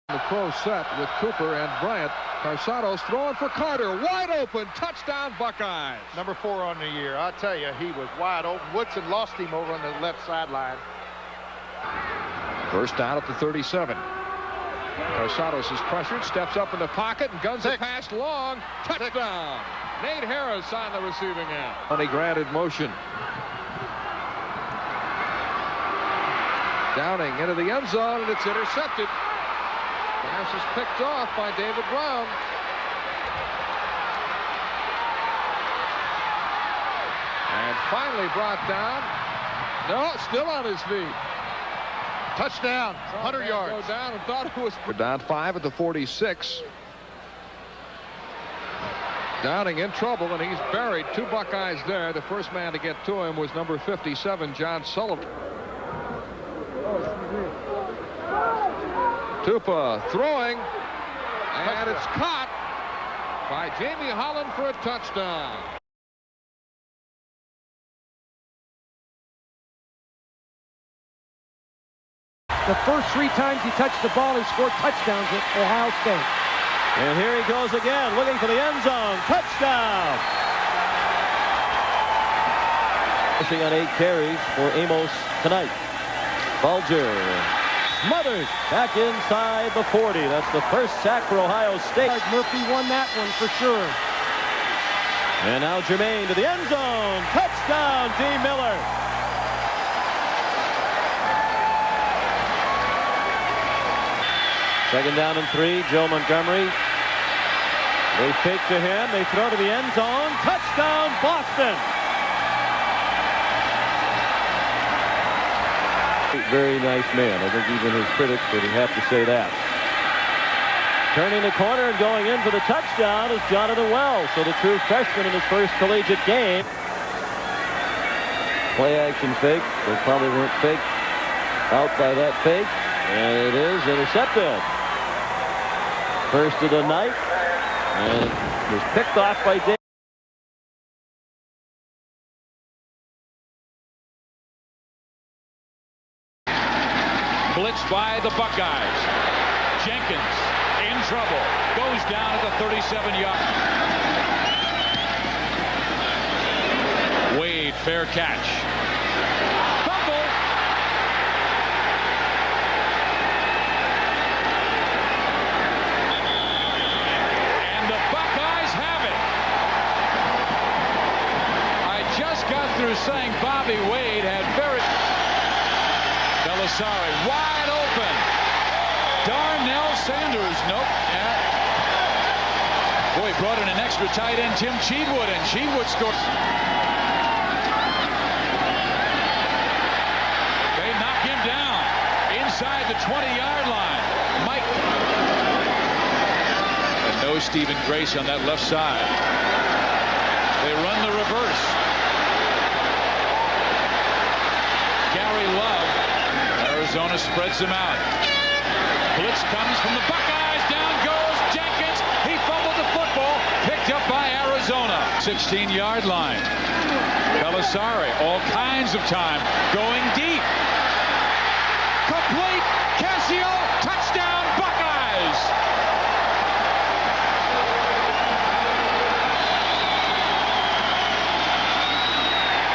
The pro set with Cooper and Bryant. Carsado's throwing for Carter. Wide open. Touchdown, Buckeyes. Number 4 on the year. I tell you, he was wide open. Woodson lost him over on the left sideline. First down at the 37. Carsados is pressured, steps up in the pocket, and guns a pass long. Touchdown. Nate Harris on the receiving end. Money granted motion. Downing into the end zone, and it's intercepted. Pass is picked off by David Brown. And finally brought down. No, still on his feet. Touchdown, 100 yards. Go down and thought it was. We're down 5 at the 46. Downing in trouble, and he's buried. 2 Buckeyes there. The first man to get to him was number 57, John Sullivan. Tupa throwing, and it's caught by Jamie Holland for a touchdown. The first 3 times he touched the ball, he scored touchdowns at Ohio State. And here he goes again, looking for the end zone. Touchdown! Pushing on 8 carries for Amos tonight. Bulger smothers back inside the 40. That's the first sack for Ohio State. Murphy won that one for sure. And now Jermaine to the end zone. Touchdown, D. Miller. Second down and 3. Joe Montgomery. They fake to him. They throw to the end zone. Touchdown, Boston. Very nice man. I think even his critics would have to say that. Turning the corner and going in for the touchdown is Jonathan Wells. So the true freshman in his first collegiate game. Play action fake. They probably weren't faked out by that fake. And it is intercepted. First of the night. And it was picked off by Dave. Blitzed by the Buckeyes. Jenkins in trouble. Goes down at the 37-yard. Wade, fair catch. Fumble. And the Buckeyes have it. I just got through saying Bobby Wade had very... Belisari wide open. Darnell Sanders. Nope. Boy, brought in an extra tight end, Tim Cheatwood, and Cheatwood scored. They knock him down inside the 20-yard line. Mike. And no Stephen Grace on that left side. They run the reverse. Gary Love. Arizona spreads them out. Blitz comes from the Buckeyes. Down goes Jenkins. He fumbled the football. Picked up by Arizona. 16-yard line. Belisari, all kinds of time. Going deep. Complete. Casio. Touchdown, Buckeyes.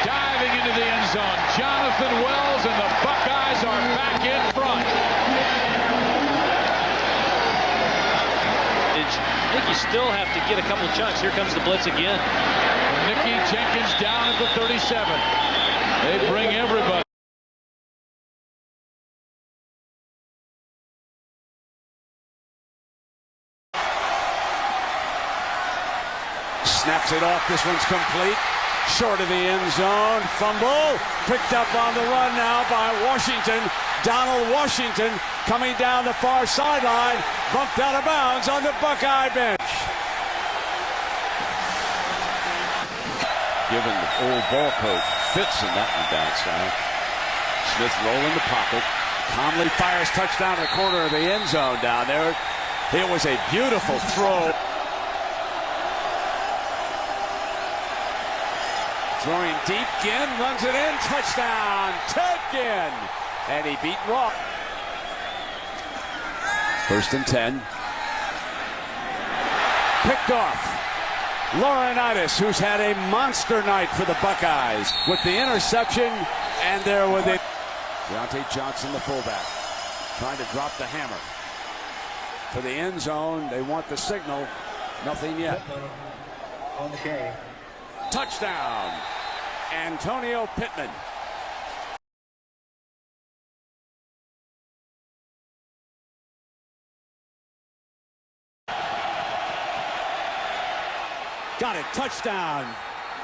Diving into the end zone. Jonathan Wells, and the Buckeyes are back in front. I think you still have to get a couple chunks. Here comes the blitz again. Nicky Jenkins down at the 37. They bring everybody. Snaps it off. This one's complete. Short of the end zone. Fumble. Picked up on the run now by Washington. Donald Washington coming down the far sideline. Bumped out of bounds on the Buckeye bench. Given the old ball coach fits in that one down south. Smith rolling the pocket. Conley fires touchdown to the corner of the end zone down there. It was a beautiful throw. Throwing deep, Ginn runs it in, touchdown, Ted Ginn. And he beat Roth. First and 10. Picked off. Laurinaitis, who's had a monster night for the Buckeyes, with the interception, and there with it. Deontay Johnson, the fullback, trying to drop the hammer to the end zone. They want the signal. Nothing yet. Touchdown, Antonio Pittman. Got it, touchdown.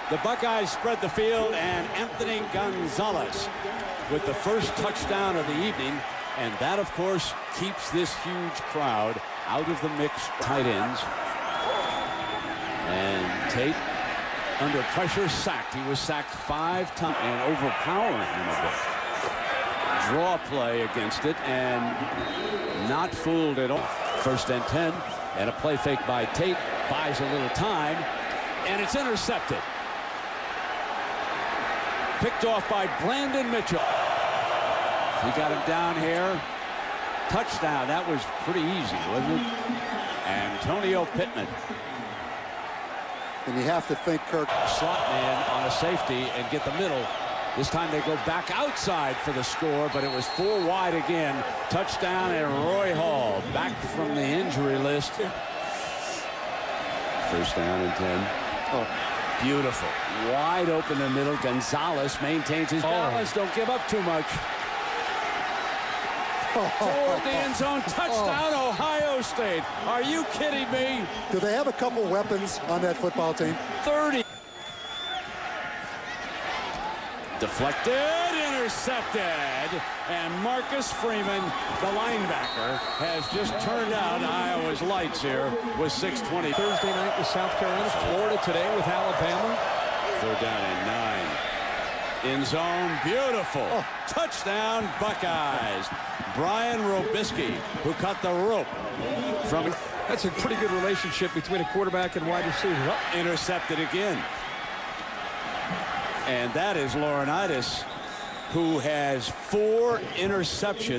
The Buckeyes spread the field, and Anthony Gonzalez with the first touchdown of the evening. And that, of course, keeps this huge crowd out of the mix. Tight ends. And Tate, under pressure, sacked. He was sacked 5 times and overpowering him a bit. Draw play against it and not fooled at all. First and 10, and a play fake by Tate. Buys a little time, and it's intercepted. Picked off by Brandon Mitchell. He got him down here. Touchdown. That was pretty easy, wasn't it? Antonio Pittman. And you have to think Kirk. Slot man on a safety and get the middle. This time they go back outside for the score, but it was 4 wide again. Touchdown, and Roy Hall back from the injury list. First down and 10. Oh, beautiful. Wide open in the middle. Gonzalez maintains his balance. Don't give up toward much. Toward the end zone. Touchdown, Ohio State. Are you kidding me? Do they have a couple weapons on that football team? 30. Deflected, intercepted, and Marcus Freeman, the linebacker, has just turned out Iowa's lights here with 6:20. Thursday night with South Carolina, Florida today with Alabama. Third down and 9. In zone, beautiful. Touchdown, Buckeyes. Brian Robisky, who cut the rope from. That's a pretty good relationship between a quarterback and wide receiver. Intercepted again. And that is Laurinaitis, who has 4 interceptions.